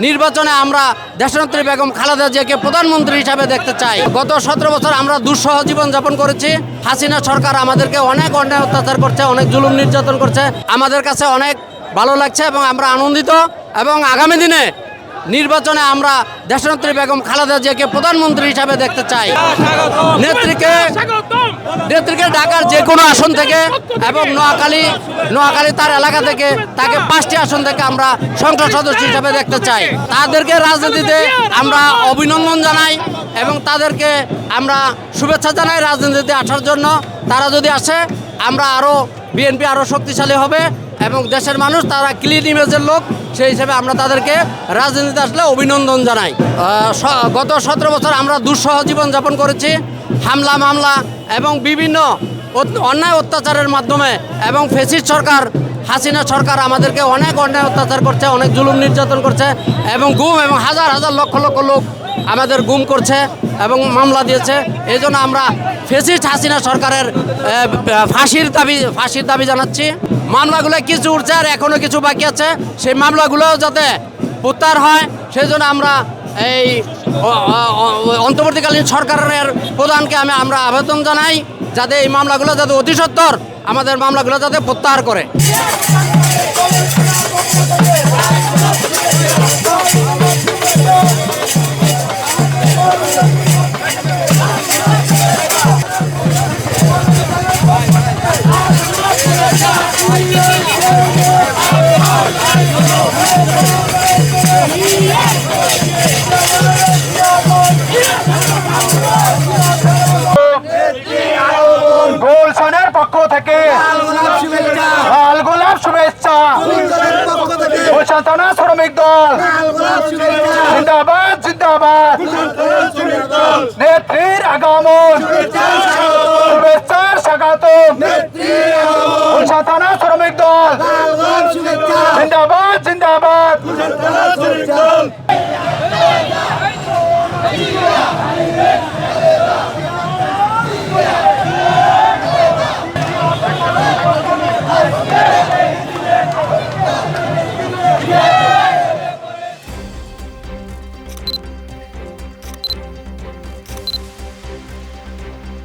নির্বাচনে আমরা দেশনেত্রী বেগম খালেদা জিয়াকে প্রধানমন্ত্রী হিসাবে দেখতে চাই। গত 17 বছর আমরা দুঃসহ জীবনযাপন করেছি। হাসিনা সরকার আমাদেরকে অনেক অন্যায় অত্যাচার করছে, অনেক জুলুম নির্যাতন করছে। আমাদের কাছে অনেক ভালো লাগছে এবং আমরা আনন্দিত, এবং আগামী দিনে নির্বাচনে আমরা দেশনেত্রী বেগম খালেদা জিয়াকে প্রধানমন্ত্রী হিসাবে দেখতে চাই। নেত্রীকে ঢাকার যে কোনো আসন থেকে এবং নোয়াখালী তার এলাকা থেকে তাকে 5টি আসন থেকে আমরা সংসদ সদস্য হিসাবে দেখতে চাই। তাদেরকে রাজনীতিতে আমরা অভিনন্দন জানাই এবং তাদেরকে আমরা শুভেচ্ছা জানাই রাজনীতিতে আসার জন্য। তারা যদি আসে আমরা বিএনপি আরও শক্তিশালী হবে এবং দেশের মানুষ তারা ক্লিন ইমেজের লোক, সেই হিসেবে আমরা তাদেরকে রাজনীতিতে আসলে অভিনন্দন জানাই। গত 17 বছর আমরা দুঃসহ জীবনযাপন করেছি। হামলা মামলা এবং বিভিন্ন অন্যায় অত্যাচারের মাধ্যমে এবং ফ্যাসিস্ট সরকার হাসিনা সরকার আমাদেরকে অনেক অন্যায় অত্যাচার করছে, অনেক জুলুম নির্যাতন করছে এবং গুম এবং হাজার হাজার লক্ষ লক্ষ লোক আমাদের গুম করছে এবং মামলা দিয়েছে। এই জন্য আমরা ফ্যাসিস্ট হাসিনা সরকারের ফাঁসির দাবি জানাচ্ছি। মামলাগুলো কিছু উঠছে আর এখনও কিছু বাকি আছে, সেই মামলাগুলো যাতে প্রত্যাহার হয় সেই জন্য আমরা এই অন্তর্বর্তীকালীন সরকারের প্রধানকে আমরা আবেদন জানাই যাতে এই মামলাগুলো যাতে অতি সত্বর আমাদের মামলাগুলো যাতে প্রত্যাহার করে। গুলশানের পক্ষ থেকে লাল গোলাপ শুভেচ্ছা। গুলশান থানা শ্রমিক দল জিন্দাবাদ জিন্দাবাদ। নেত্রীর আগাম